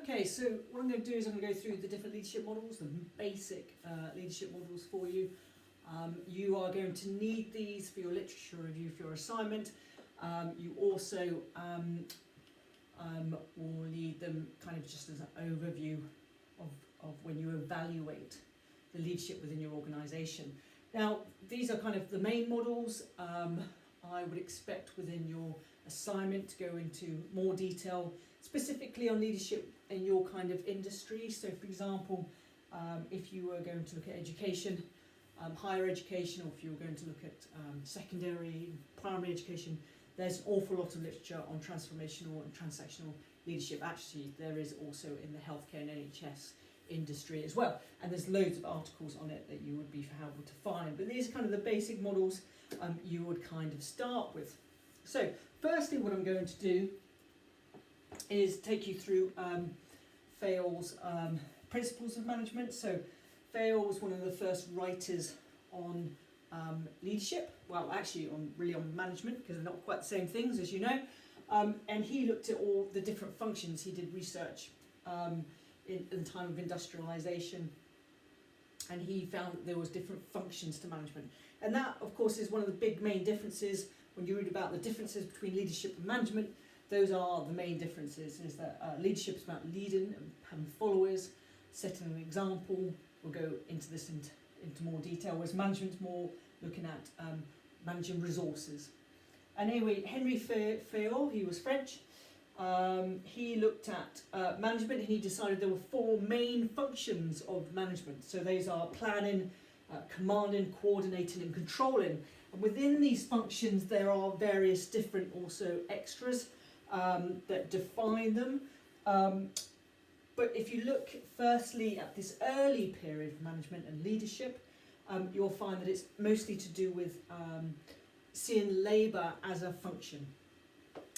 Okay, so what I'm going to do is I'm going to go through the different leadership models, the basic leadership models for you. You are going to need these for your literature review for your assignment. You also will need them kind of just as an overview of when you evaluate the leadership within your organisation. Now, these are kind of the main models. I would expect within your assignment to go into more detail, specifically on leadership in your kind of industry. So, for example, if you were going to look at education, higher education, or if you were going to look at secondary, primary education, there's an awful lot of literature on transformational and transactional leadership. Actually, there is also in the healthcare and NHS industry as well, and there's loads of articles on it that you would be able to find. But these are kind of the basic models you would kind of start with. So, firstly, what I'm going to do is take you through Fayol's principles of management. So Fayol was one of the first writers on leadership, well actually on management, because they're not quite the same things, as you know, and he looked at all the different functions. He did research in the time of industrialisation, and he found that there was different functions to management, and that of course is one of the big main differences when you read about the differences between leadership and management. Those are the main differences, is that leadership is about leading and having followers, setting an example. We'll go into this into more detail, whereas management's more looking at managing resources. And anyway, Henry Fayol, he was French, he looked at management, and he decided there were four main functions of management. So those are planning, commanding, coordinating and controlling. And within these functions there are various different also extras that define them. But if you look firstly at this early period of management and leadership, you'll find that it's mostly to do with seeing labour as a function.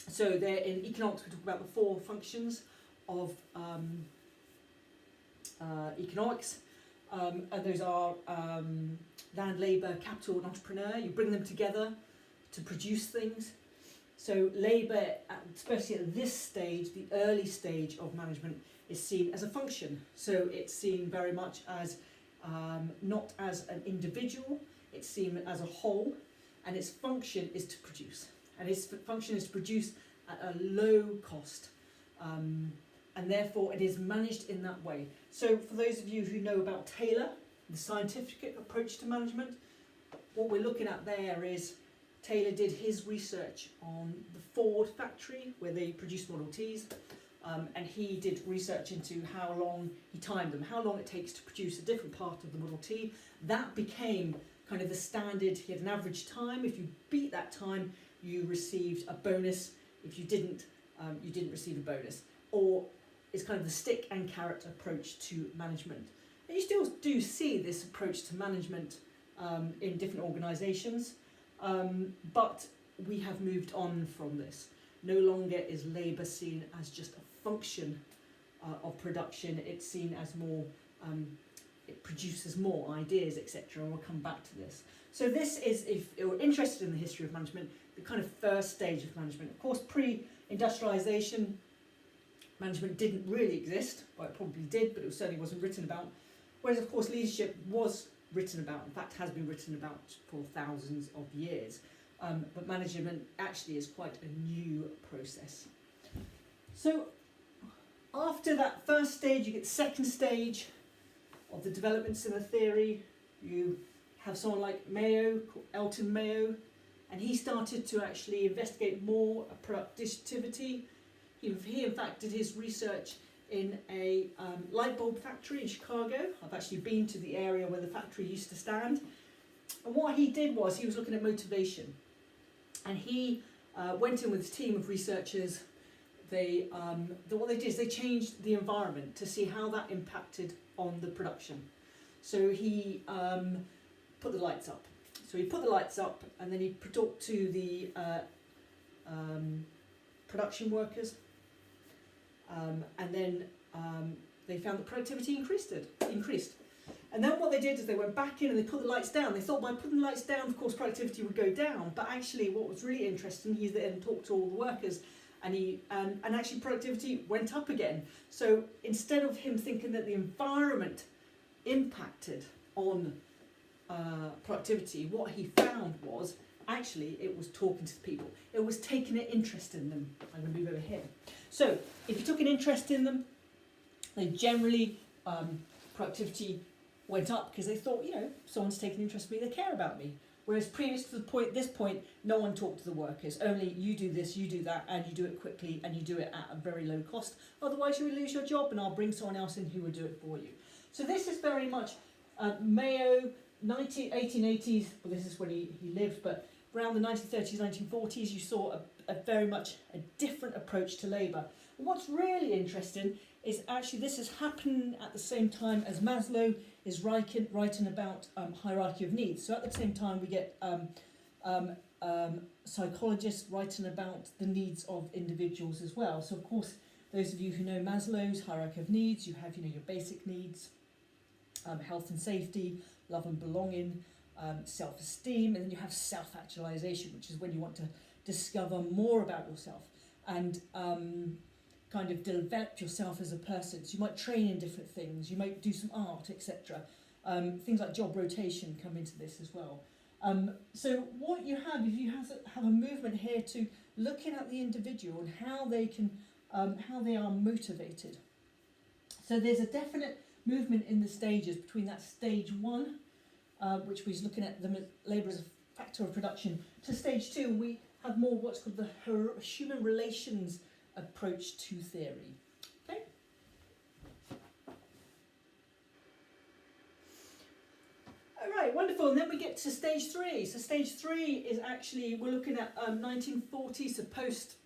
So there in economics we talk about the four functions of economics, and those are land, labour, capital and entrepreneur. You bring them together to produce things. So labour, especially at this stage, the early stage of management, is seen as a function. So it's seen very much as not as an individual, it's seen as a whole, and its function is to produce. And its function is to produce at a low cost, and therefore it is managed in that way. So for those of you who know about Taylor, the scientific approach to management, what we're looking at there is Taylor did his research on the Ford factory where they produced Model Ts, and he did research into how long, he timed them, how long it takes to produce a different part of the Model T. That became kind of the standard. He had an average time. If you beat that time, you received a bonus. If you didn't receive a bonus. Or it's kind of the stick and carrot approach to management. And you still do see this approach to management in different organisations. But we have moved on from this. No longer is labour seen as just a function of production. It's seen as more, it produces more ideas, etc. And we'll come back to this. So this is, if you're interested in the history of management, the kind of first stage of management. Of course, pre-industrialisation, management didn't really exist. Well, it probably did, but it certainly wasn't written about. Whereas, of course, leadership was written about, in fact has been written about for thousands of years, but management actually is quite a new process. So after that first stage, you get the second stage of the developments in the theory. You have someone like Mayo, called Elton Mayo, and he started to actually investigate more productivity. He in fact did his research in a light bulb factory in Chicago. I've actually been to the area where the factory used to stand. And what he did was he was looking at motivation. And he went in with his team of researchers. What they did is they changed the environment to see how that impacted on the production. So he put the lights up. So he put the lights up, and then he talked to the production workers. And then they found that productivity increased. And then what they did is they went back in and they put the lights down. They thought by putting the lights down, of course, productivity would go down. But actually what was really interesting, he then talked to all the workers and actually productivity went up again. So instead of him thinking that the environment impacted on productivity, what he found was actually it was talking to the people. It was taking an interest in them. I'm going to move over here. So if you took an interest in them, then generally productivity went up because they thought, someone's taking interest in me, they care about me. Whereas previous to this point, no one talked to the workers. Only you do this, you do that, and you do it quickly, and you do it at a very low cost. Otherwise, you will lose your job, and I'll bring someone else in who will do it for you. So this is very much Mayo, 1880s. Well, this is when he lived, but around the 1930s, 1940s, you saw a very much a different approach to labour. And what's really interesting is actually this has happened at the same time as Maslow is writing about hierarchy of needs. So at the same time we get psychologists writing about the needs of individuals as well. So of course, those of you who know Maslow's hierarchy of needs, you have your basic needs, health and safety, love and belonging, self-esteem, and then you have self-actualization, which is when you want to discover more about yourself and kind of develop yourself as a person. So you might train in different things, you might do some art, etc. Things like job rotation come into this as well. So what you have is you have a movement here to looking at the individual and how they can, how they are motivated. So there's a definite movement in the stages between that stage 1, which was looking at the labour as a factor of production, to stage 2, we have more what's called the human relations approach to theory. Okay. All right, wonderful. And then we get to stage 3. So stage 3 is actually, we're looking at 1940s, so post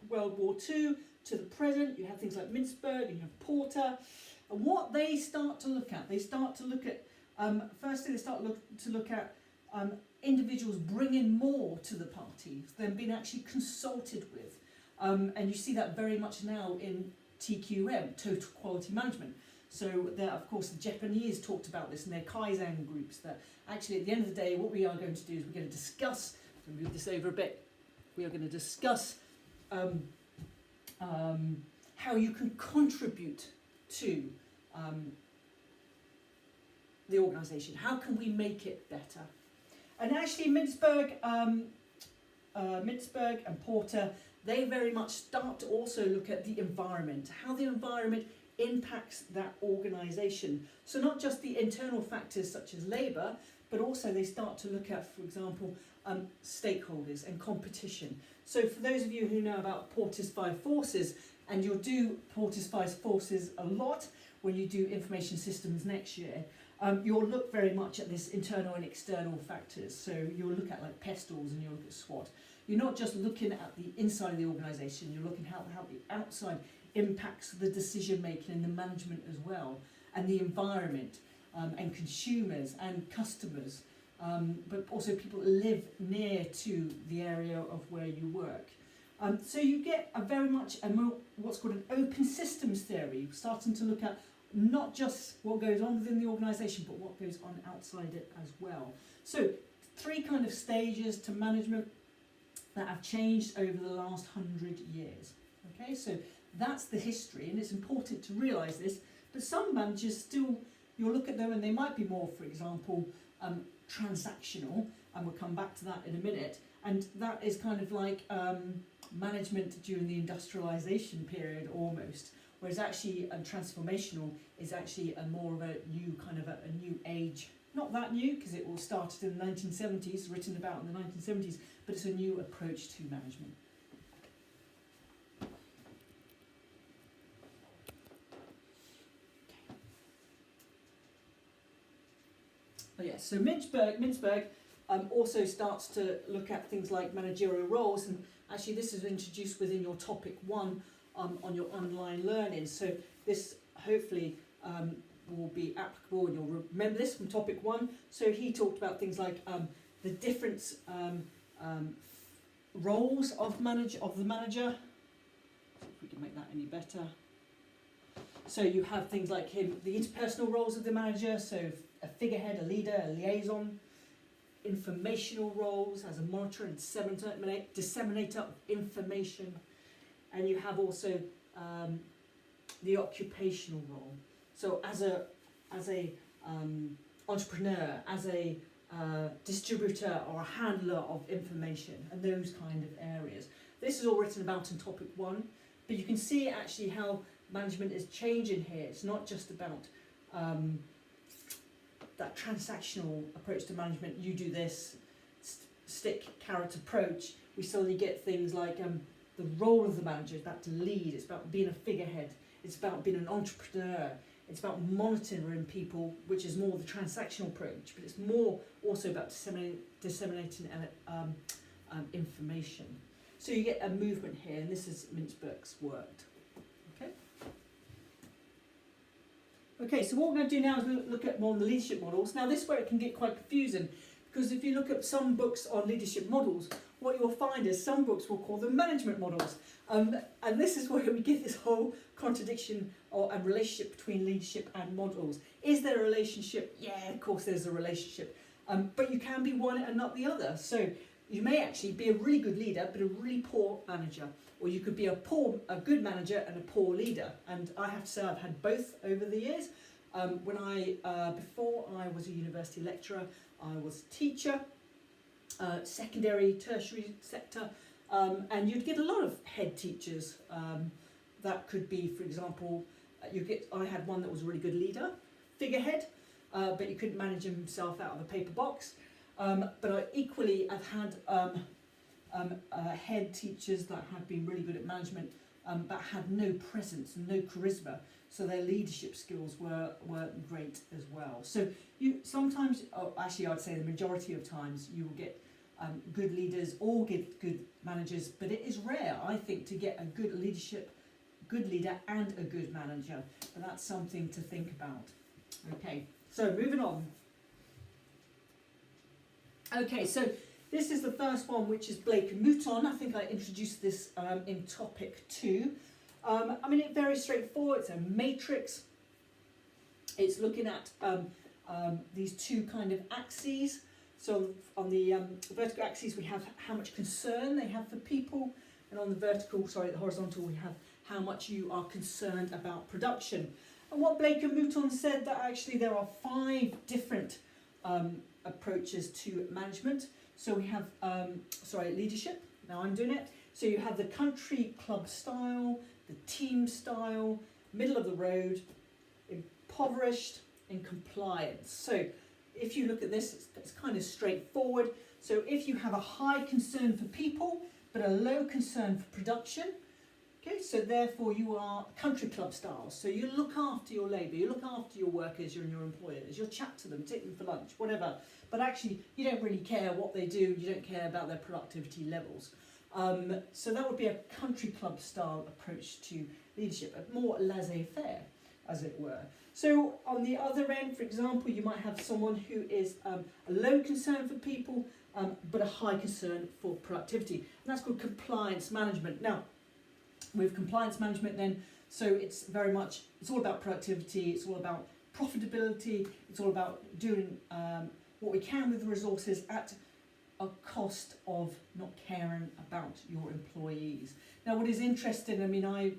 World War II to the present. You have things like Mintzberg and you have Porter. And what they start to look at, firstly they start to look at individuals bringing more to the party than being actually consulted with. And you see that very much now in TQM, Total Quality Management. So there, of course, the Japanese talked about this in their Kaizen groups, that actually at the end of the day, what we are going to do is we're going to discuss, I'm going to move this over a bit, we are going to discuss how you can contribute to the organisation. How can we make it better? And actually Mintzberg and Porter, they very much start to also look at the environment, how the environment impacts that organisation. So not just the internal factors such as labour, but also they start to look at, for example, stakeholders and competition. So for those of you who know about Porter's 5 forces, and you'll do Porter's 5 forces a lot when you do information systems next year, you'll look very much at this internal and external factors. So you'll look at like PESTLES and you'll look at SWOT. You're not just looking at the inside of the organisation, you're looking at how the outside impacts the decision making and the management as well, and the environment, and consumers and customers, but also people that live near to the area of where you work. So you get a very much what's called an open systems theory, starting to look at not just what goes on within the organisation, but what goes on outside it as well. So 3 kind of stages to management that have changed over the last 100 years. Okay, so that's the history, and it's important to realise this, but some managers still, you'll look at them and they might be more, for example, transactional, and we'll come back to that in a minute, and that is kind of like management during the industrialisation period almost, whereas actually transformational is actually a more of a new kind of a new age. Not that new, because it all started in the 1970s, written about in the 1970s, but it's a new approach to management. Oh yes, so Mintzberg also starts to look at things like managerial roles, and actually this is introduced within your topic 1 on your online learning. So this hopefully will be applicable, and you'll remember this from topic 1. So he talked about things like the different roles of the manager. If we can make that any better. So you have things like the interpersonal roles of the manager, so a figurehead, a leader, a liaison, informational roles as a monitor and disseminator of information, and you have also the occupational role. So as a entrepreneur, as a distributor or a handler of information, and those kind of areas. This is all written about in topic 1, but you can see actually how management is changing here. It's not just about that transactional approach to management. You do this stick carrot approach. We suddenly get things like the role of the manager is about to lead. It's about being a figurehead. It's about being an entrepreneur. It's about monitoring people, which is more the transactional approach, but it's more also about disseminating information. So you get a movement here, and this is Mintzberg's worked. Okay, so what we're going to do now is look at more on the leadership models. Now this is where it can get quite confusing, because if you look at some books on leadership models, what you'll find is some books will call them management models. And this is where we get this whole contradiction and relationship between leadership and models. Is there a relationship? Yeah, of course there's a relationship. But you can be one and not the other. So you may actually be a really good leader, but a really poor manager. Or you could be a good manager and a poor leader. And I have to say I've had both over the years. Before I was a university lecturer, I was a teacher, secondary, tertiary sector, and you'd get a lot of head teachers. That could be, for example, I had one that was a really good leader, figurehead, but you couldn't manage himself out of a paper box. But I equally have had head teachers that have been really good at management, but had no presence and no charisma, so their leadership skills weren't great as well. So you sometimes, actually I'd say the majority of times, you will get good leaders or get good managers, but it is rare, I think, to get a good leader and a good manager. But that's something to think about. Okay, so moving on. Okay, so this is the first one, which is Blake and Mouton. I think I introduced this in topic 2. I mean, it's very straightforward. It's a matrix. It's looking at these two kind of axes. So on the vertical axis, we have how much concern they have for people, and on the horizontal, we have how much you are concerned about production. And what Blake and Mouton said, that actually there are 5 different approaches to management. So we have, leadership. Now I'm doing it. So you have the country club style, the team style, middle of the road, impoverished, and compliance. So if you look at this, it's kind of straightforward. So if you have a high concern for people, but a low concern for production, okay, so therefore you are country club style. So you look after your labour, you look after your workers and your employers, you'll chat to them, take them for lunch, whatever. But actually, you don't really care what they do, you don't care about their productivity levels. So that would be a country club style approach to leadership, a more laissez-faire, as it were. So on the other end, for example, you might have someone who is a low concern for people, but a high concern for productivity. And that's called compliance management. Now, with compliance management then, so it's all about productivity, it's all about profitability, it's all about doing what we can with the resources at a cost of not caring about your employees. Now what is interesting, I mean, I've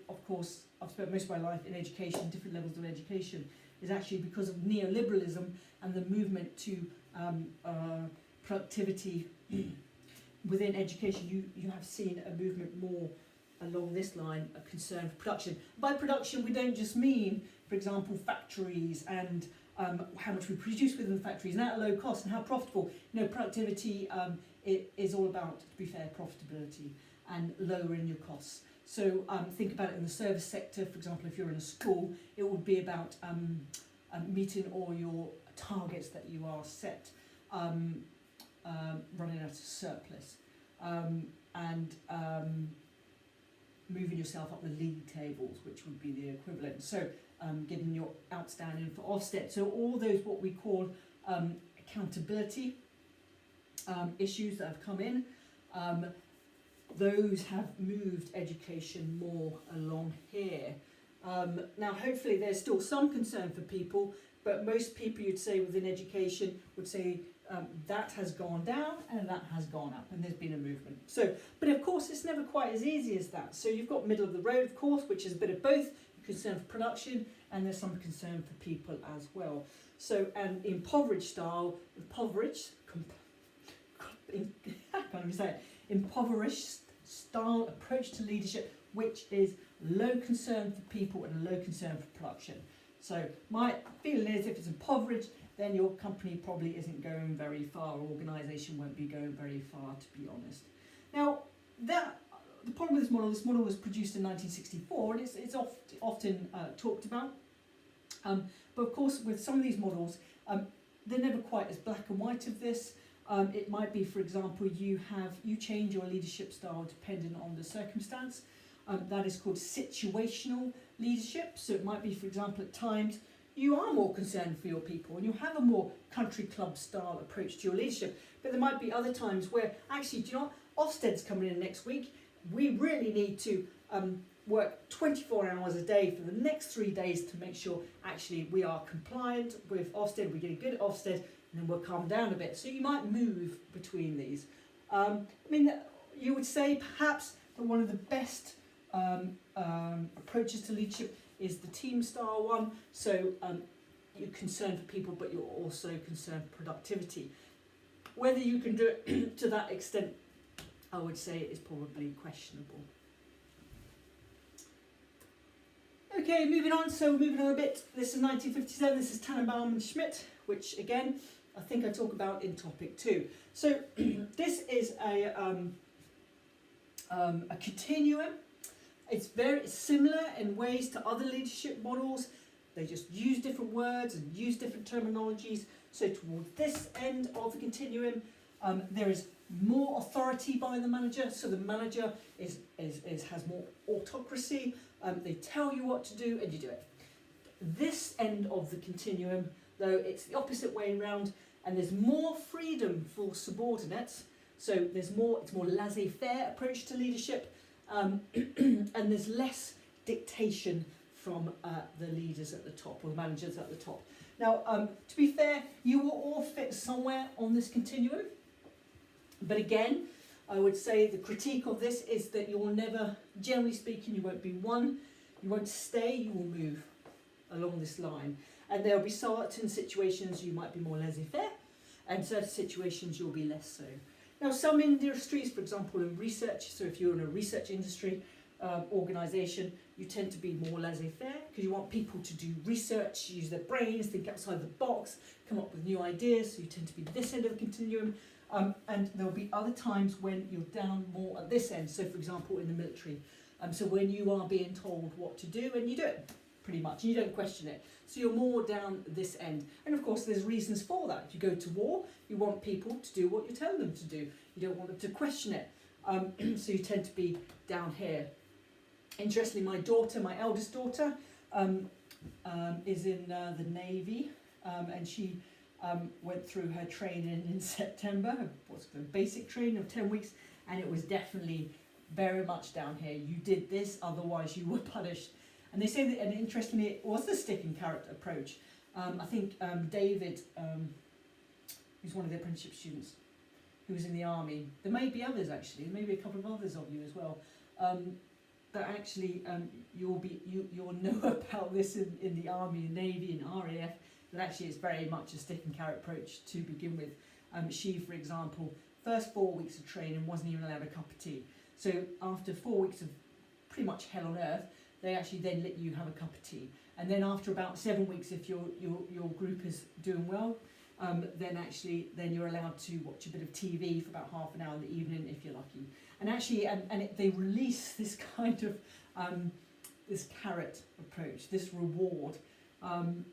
spent most of my life in education, different levels of education, is actually because of neoliberalism and the movement to productivity within education, you have seen a movement more along this line, a concern for production. By production, we don't just mean, for example, factories and how much we produce within the factories and at a low cost and how profitable. Productivity it is all about, to be fair, profitability and lowering your costs. So think about it in the service sector. For example, if you're in a school, it would be about meeting all your targets that you are set, running out of surplus, and moving yourself up the league tables, which would be the equivalent. So getting your outstanding for offset. So all those what we call accountability issues that have come in, those have moved education more along here. Now hopefully there's still some concern for people, but most people you'd say within education would say that has gone down and that has gone up, and there's been a movement. So, but of course, it's never quite as easy as that. So you've got middle of the road, of course, which is a bit of both. Concern for production, and there's some concern for people as well. So, and impoverished style, impoverished style approach to leadership, which is low concern for people and low concern for production. So my feeling is, if it's impoverished, then your company probably isn't going very far, or organisation won't be going very far, to be honest. Now, the problem with this model was produced in 1964, and it's often talked about. But of course, with some of these models, they're never quite as black and white of this. It might be, for example, you change your leadership style depending on the circumstance. That is called situational leadership. So it might be, for example, at times you are more concerned for your people and you have a more country club style approach to your leadership. But there might be other times where, actually, do you know what? Ofsted's coming in next week. We really need to work 24 hours a day for the next 3 days to make sure actually we are compliant with Ofsted, we're getting good at Ofsted, and then we'll calm down a bit. So you might move between these. I mean, you would say perhaps that one of the best approaches to leadership is the team style one. So you're concerned for people, but you're also concerned for productivity. Whether you can do it to that extent, I would say is probably questionable. Okay, moving on. So moving on a bit. This is 1957. This is Tannenbaum Schmidt, which again I think I talk about in topic 2. So this is a continuum. It's very similar in ways to other leadership models. They just use different words and use different terminologies. So towards this end of the continuum, there is more authority by the manager. So the manager has more autocracy. They tell you what to do and you do it. This end of the continuum, though, it's the opposite way around, and there's more freedom for subordinates. So it's more laissez-faire approach to leadership, and there's less dictation from the leaders at the top, or the managers at the top. Now, to be fair, you will all fit somewhere on this continuum. But again, I would say the critique of this is that you will never, generally speaking, you won't be one, you won't stay, you will move along this line. And there will be certain situations you might be more laissez-faire, and certain situations you'll be less so. Now, some industries, for example, in research, so if you're in a research industry organisation, you tend to be more laissez-faire because you want people to do research, use their brains, think outside the box, come up with new ideas, so you tend to be this end of the continuum. And there'll be other times when you're down more at this end. So, for example, in the military. So when you are being told what to do, and you do it, pretty much. You don't question it. So you're more down this end. And of course, there's reasons for that. If you go to war, you want people to do what you tell them to do. You don't want them to question it. So you tend to be down here. Interestingly, my daughter, my eldest daughter, is in the Navy, and she went through her training in September, what's the basic training of 10 weeks, and it was definitely very much down here. You did this, otherwise you were punished. And they say that, and interestingly, it was the stick and carrot approach. I think David, who's one of the apprenticeship students, who was in the army. There may be others actually, maybe a couple of others of you as well. That actually you'll know about this in the army, navy, and RAF. That actually it's very much a stick and carrot approach to begin with. She, for example, first 4 weeks of training wasn't even allowed a cup of tea. So after 4 weeks of pretty much hell on earth, they actually then let you have a cup of tea. And then after about 7 weeks, if your group is doing well, then you're allowed to watch a bit of TV for about half an hour in the evening if you're lucky. And actually, they release this kind of this carrot approach, this reward. And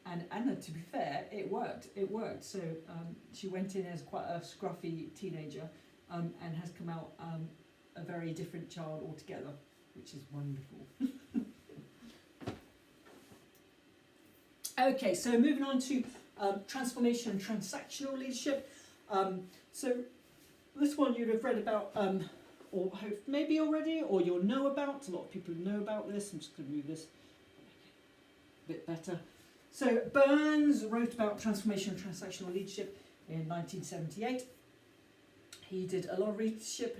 to be fair, it worked. So she went in as quite a scruffy teenager and has come out a very different child altogether, which is wonderful. Okay, so moving on to transformation and transactional leadership. So this one you'd have read about, or hope maybe already, or you'll know about. A lot of people know about this. I'm just going to move this a bit better. So Burns wrote about transformation and transactional leadership in 1978. He did a lot of leadership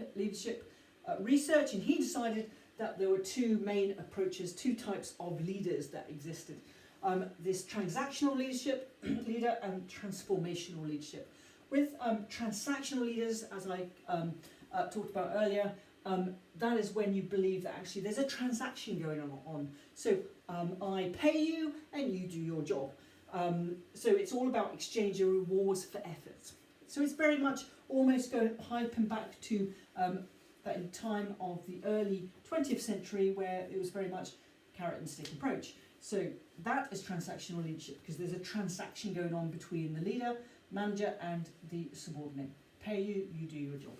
research, and he decided that there were two main approaches, two types of leaders that existed. This transactional leadership leader and transformational leadership. With transactional leaders, as I talked about earlier, that is when you believe that actually there's a transaction going on. So I pay you and you do your job. So it's all about exchanging rewards for efforts. So it's very much almost hyping back to that in time of the early 20th century, where it was very much carrot and stick approach. So that is transactional leadership, because there's a transaction going on between the leader, manager, and the subordinate. Pay you, you do your job.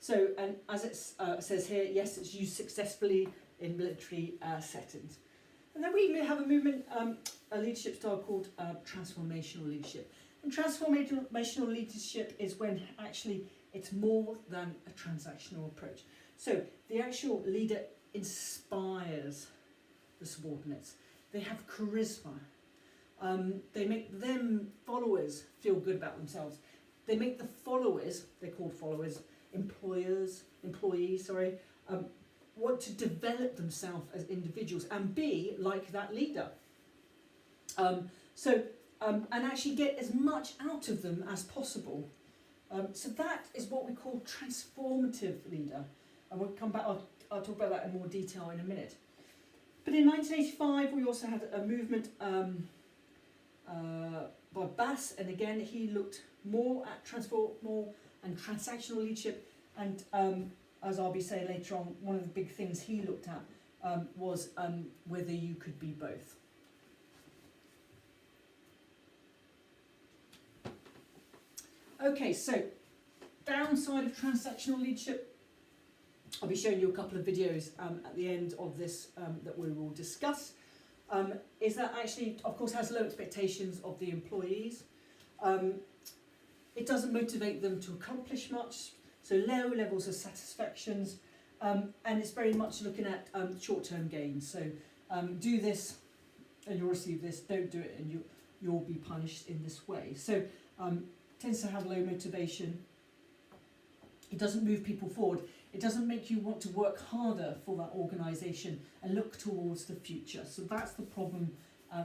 So, and as it says here, yes, it's used successfully in military settings. And then we have a movement, a leadership style called transformational leadership. And transformational leadership is when actually it's more than a transactional approach. So the actual leader inspires the subordinates. They have charisma. They make them followers feel good about themselves. They make the followers, they're called followers, employees, want to develop themselves as individuals and be like that leader. And actually get as much out of them as possible. So that is what we call transformative leader. And we'll come back, I'll talk about that in more detail in a minute. But in 1985, we also had a movement by Bass, and again, he looked more at transformational and transactional leadership. And as I'll be saying later on, one of the big things he looked at was whether you could be both. Okay, so downside of transactional leadership. I'll be showing you a couple of videos at the end of this that we will discuss. Is that actually, of course, has low expectations of the employees. It doesn't motivate them to accomplish much, so low levels of satisfactions, and it's very much looking at short-term gains. So do this and you'll receive this, don't do it and you'll be punished in this way. So tends to have low motivation. It doesn't move people forward. It doesn't make you want to work harder for that organisation and look towards the future. So that's the problem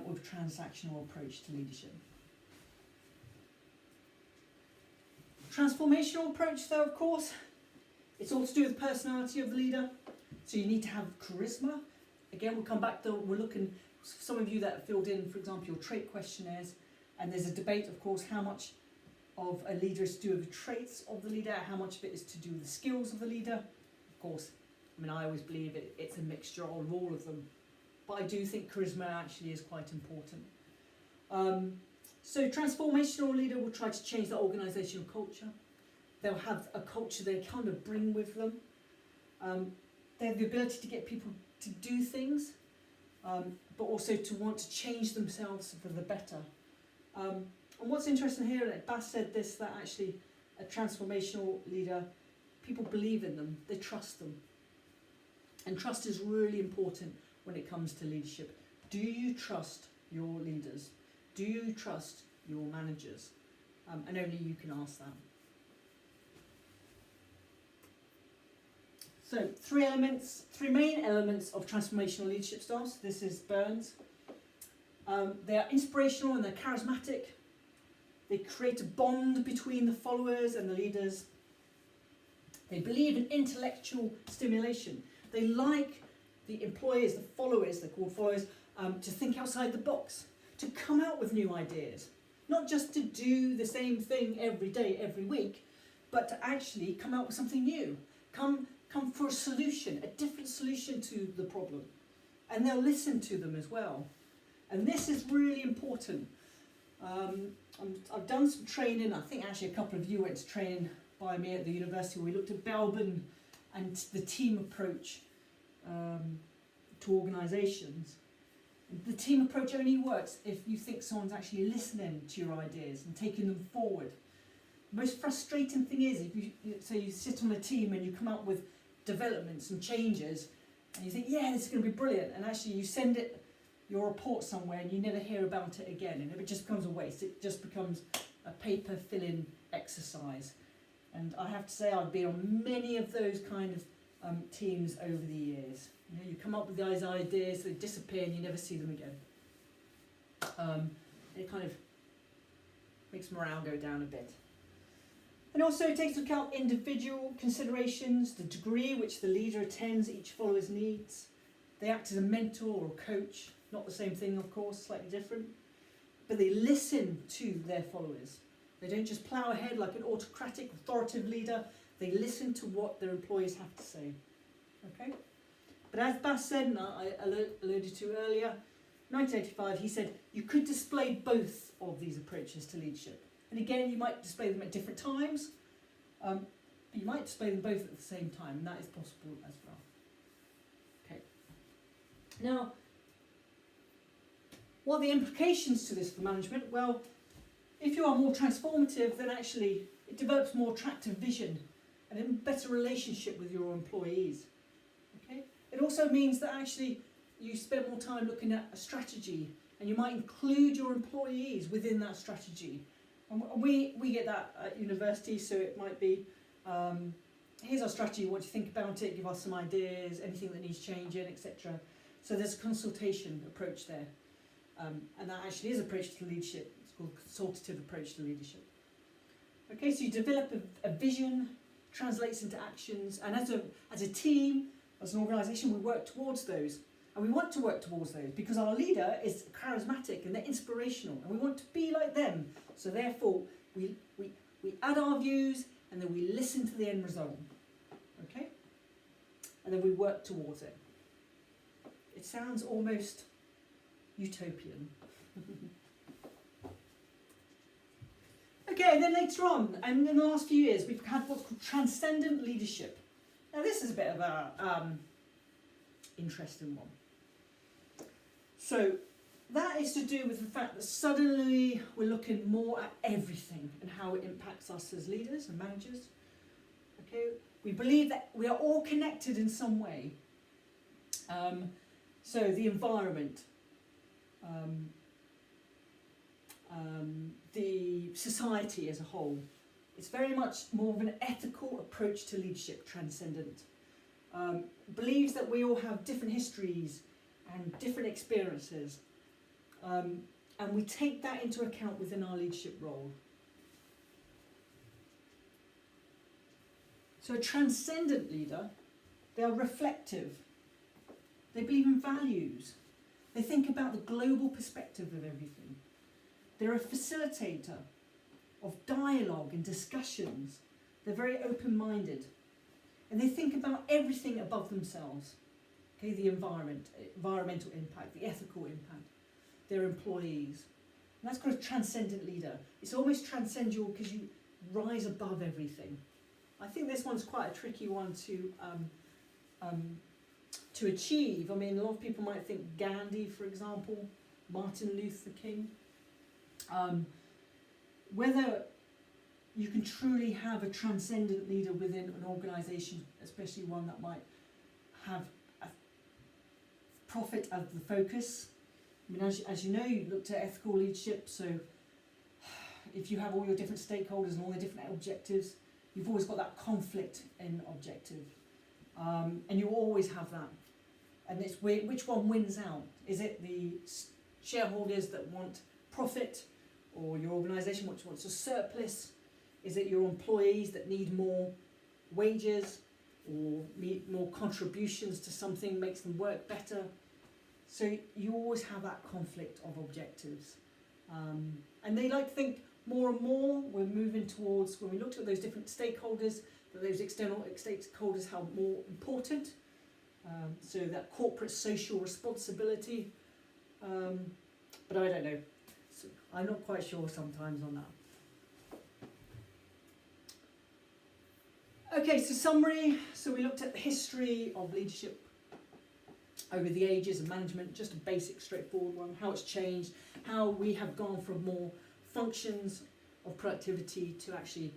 with transactional approach to leadership. Transformational approach, though, of course, it's all to do with the personality of the leader. So you need to have charisma. Again, we'll come back to, we're looking, some of you that filled in, for example, your trait questionnaires, and there's a debate, of course, how much of a leader is to do with the traits of the leader, how much of it is to do with the skills of the leader. Of course, I mean, I always believe it's a mixture of all of them, but I do think charisma actually is quite important. So transformational leader will try to change the organisational culture. They'll have a culture they kind of bring with them. They have the ability to get people to do things, but also to want to change themselves for the better. And what's interesting here, like Bass said this, that actually a transformational leader, people believe in them, they trust them. And trust is really important when it comes to leadership. Do you trust your leaders? Do you trust your managers? And only you can ask that. So three main elements of transformational leadership styles. This is Burns. They are inspirational and they're charismatic. They create a bond between the followers and the leaders. They believe in intellectual stimulation. They like the employees, the followers, they're called followers, to think outside the box, to come out with new ideas. Not just to do the same thing every day, every week, but to actually come out with something new. Come for a solution, a different solution to the problem. And they'll listen to them as well. And this is really important. I've done some training. I think actually a couple of you went to training by me at the university where we looked at Belbin and the team approach to organisations. The team approach only works if you think someone's actually listening to your ideas and taking them forward. The most frustrating thing is if you sit on a team and you come up with developments and changes and you think, yeah, this is going to be brilliant, and actually you send it your report somewhere and you never hear about it again, and it just becomes a waste. It just becomes a paper fill-in exercise. And I have to say, I've been on many of those kind of teams over the years. You know, you come up with those ideas, they disappear, and you never see them again. It kind of makes morale go down a bit. And also it takes into account individual considerations, the degree which the leader attends each follower's needs. They act as a mentor or coach, not the same thing, of course, slightly different. But they listen to their followers. They don't just plough ahead like an autocratic, authoritative leader. They listen to what their employees have to say. Okay? But as Bas said, and I alluded to earlier, 1985, he said, you could display both of these approaches to leadership. And again, you might display them at different times, but you might display them both at the same time, and that is possible as well. Okay. Now, what are the implications to this for management? Well, if you are more transformative, then actually it develops more attractive vision and a better relationship with your employees. Okay? It also means that actually you spend more time looking at a strategy, and you might include your employees within that strategy. And we get that at university, so it might be, here's our strategy, what do you think about it, give us some ideas, anything that needs changing, etc. So there's a consultation approach there. And that actually is an approach to leadership. It's called a consultative approach to leadership. Okay, so you develop a vision, translates into actions, and as a team, as an organisation, we work towards those. And we want to work towards those because our leader is charismatic and they're inspirational, and we want to be like them. So therefore, we add our views, and then we listen to the end result. Okay? And then we work towards it. It sounds almost utopian. Okay, and then later on, and in the last few years, we've had what's called Transcendent Leadership. Now this is a bit of a interesting one. So that is to do with the fact that suddenly we're looking more at everything and how it impacts us as leaders and managers. Okay, we believe that we are all connected in some way. So the environment, the society as a whole. It's very much more of an ethical approach to leadership, transcendent. Believes that we all have different histories and different experiences, and we take that into account within our leadership role. So a transcendent leader, they are reflective. They believe in values. They think about the global perspective of everything. They're a facilitator of dialogue and discussions. They're very open-minded. And they think about everything above themselves. Okay, the environmental impact, the ethical impact, their employees. And that's called a transcendent leader. It's almost transcendental because you rise above everything. I think this one's quite a tricky one to achieve. I mean, a lot of people might think Gandhi, for example, Martin Luther King. Whether you can truly have a transcendent leader within an organisation, especially one that might have a profit as the focus. I mean, as you know, you looked at ethical leadership, so if you have all your different stakeholders and all the different objectives, you've always got that conflict in objective. And you always have that. And it's which one wins out? Is it the shareholders that want profit, or your organisation which wants a surplus? Is it your employees that need more wages or need more contributions to something, makes them work better? So you always have that conflict of objectives. And they like to think more and more we're moving towards, when we looked at those different stakeholders, that those external stakeholders how more important. So that corporate social responsibility. But I don't know. So I'm not quite sure sometimes on that. Okay, so summary. So we looked at the history of leadership over the ages of management, just a basic, straightforward one, how it's changed, how we have gone from more functions of productivity to actually,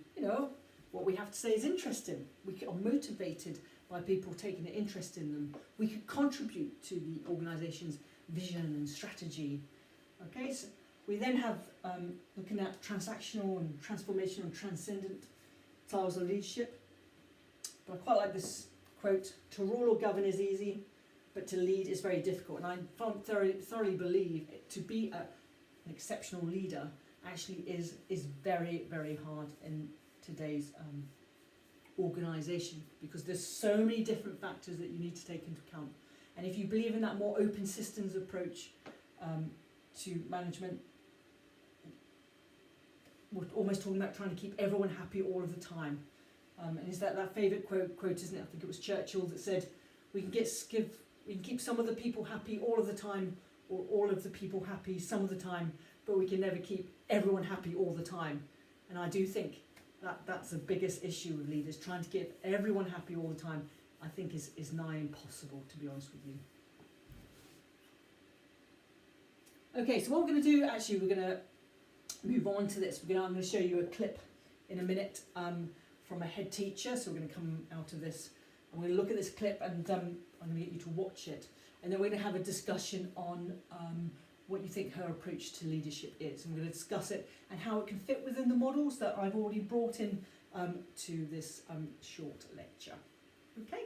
what we have to say is interesting. We are motivated by people taking an interest in them. We can contribute to the organisations vision and strategy. Okay, so we then have looking at transactional and transformational and transcendent styles of leadership. But I quite like this quote: "To rule or govern is easy, but to lead is very difficult." And I thoroughly believe to be an exceptional leader actually is very, very hard in today's organisation, because there's so many different factors that you need to take into account. And if you believe in that more open systems approach to management, we're almost talking about trying to keep everyone happy all of the time. And is that favourite quote, isn't it? I think it was Churchill that said, we can keep some of the people happy all of the time, or all of the people happy some of the time, but we can never keep everyone happy all the time. And I do think that's the biggest issue with leaders, trying to keep everyone happy all the time. I think is nigh impossible, to be honest with you. Okay, so what we're going to do, actually, we're going to move on to this. I'm going to show you a clip in a minute from a head teacher. So we're going to come out of this, and we're going to look at this clip, and I'm going to get you to watch it. And then we're going to have a discussion on what you think her approach to leadership is. And we're going to discuss it and how it can fit within the models that I've already brought in to this short lecture. Okay?